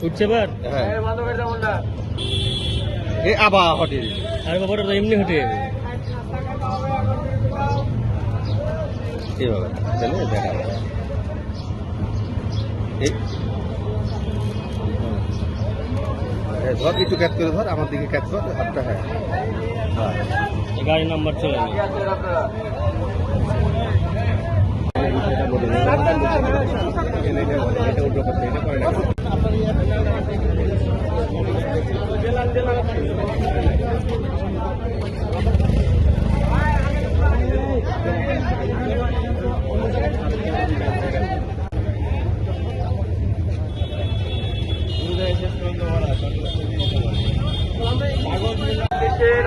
উঠছে বার হ্যাঁ এ আবার হটে আর বাবার তো এমনি হেঁটে যাবে এইভাবে তাহলে দেখা যাবে। ধর একটু ক্যাচ করে ধর আমার দিকে ক্যাচ কর হাতটা। হ্যাঁ গাড়ি নাম্বার চলে যাবে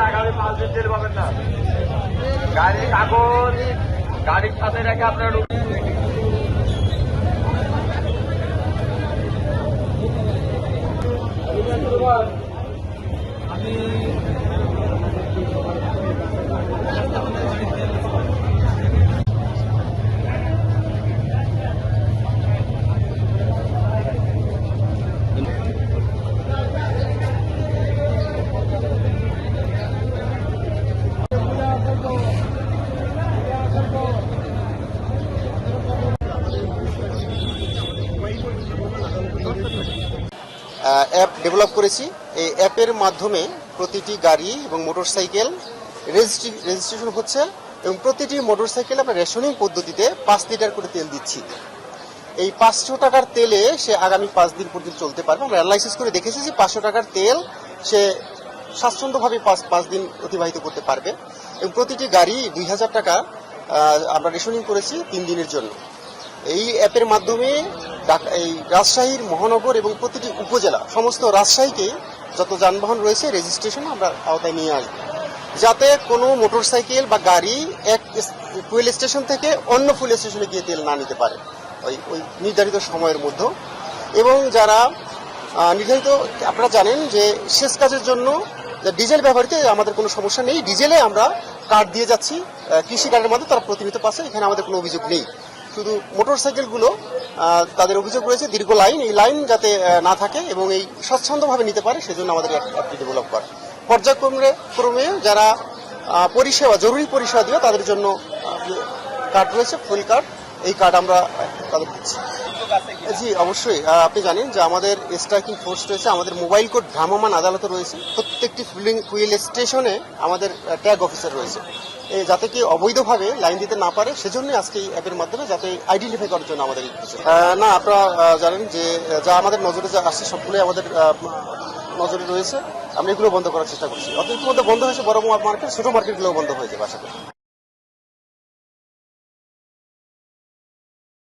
আগামী 5 দিন তেল পাবেন না। গাড়ির কাগজ গাড়ির সাথে রেখে আপনার অ্যাপ ডেভেলপ করেছি। এই অ্যাপের মাধ্যমে প্রতিটি গাড়ি এবং মোটরসাইকেল রেজিস্ট্রেশন হচ্ছে এবং প্রতিটি মোটরসাইকেলে আমরা রেশনিং পদ্ধতিতে 5 লিটার করে তেল দিচ্ছি। এই 500 টাকার তেলে সে আগামী 5 দিন পর্যন্ত চলতে পারবে। আমরা অ্যানালাইসিস করে দেখেছি যে 500 টাকার তেল সে স্বাচ্ছন্দ্যভাবে 5 দিন অতিবাহিত করতে পারবে এবং প্রতিটি গাড়ি 2000 টাকা আমরা রেশনিং করেছি 3 দিনের জন্য। এই অ্যাপের মাধ্যমে এই রাজশাহীর মহানগর এবং প্রতিটি উপজেলা সমস্ত রাজশাহীকে যত যানবাহন রয়েছে রেজিস্ট্রেশন আমরা আওতায় নিয়ে আসবো, যাতে কোনো মোটরসাইকেল বা গাড়ি এক ফুয়েল স্টেশন থেকে অন্য ফুয়েল স্টেশনে গিয়ে তেল না নিতে পারে ওই নির্ধারিত সময়ের মধ্যে। এবং যারা নির্ধারিত, আপনারা জানেন যে শেষ কাজের জন্য ডিজেল ব্যবহৃত আমাদের কোনো সমস্যা নেই। ডিজেলে আমরা কার্ড দিয়ে যাচ্ছি, কৃষি কার্ডের মাধ্যমে তারা প্রতিনিধিত্ব পাচ্ছে, এখানে আমাদের কোনো অভিযোগ নেই। শুধু মোটরসাইকেলগুলো তাদের অভিযোগ রয়েছে দীর্ঘ লাইন, এই লাইন যাতে না থাকে এবং এই স্বচ্ছন্দভাবে নিতে পারে সেজন্য আমাদের অ্যাপটি ডেভেলপ করা। পর্যায়ক্রমে যারা পরিষেবা জরুরি পরিষেবা দেবে তাদের জন্য কার্ড রয়েছে, ফুল কার্ড, এই কার্ড আমরা তাদের দিচ্ছি। জি অবশ্যই, আপনি জানেন যে আমাদের স্ট্রাইকিং ফোর্স রয়েছে, আমাদের মোবাইল কোর্ট ভ্রাম্যমাণ আদালত রয়েছে, প্রত্যেকটি ফুয়েল স্টেশনে আমাদের ট্যাগ অফিসার রয়েছে, যাতে কি অবৈধভাবে লাইন দিতে না পারে সেজন্য আজকে এই অ্যাপের মাধ্যমে যাতে আইডেন্টিফাই করার জন্য আমাদের না। আপনারা জানেন যে যা আমাদের নজরে যা আসছে সবগুলোই আমাদের নজরে রয়েছে, আমরা এগুলো বন্ধ করার চেষ্টা করছি। অত ইতিমধ্যে বন্ধ হয়েছে বড় মার্কেট, ছোট মার্কেটগুলো বন্ধ হয়ে যাবে আশা করি।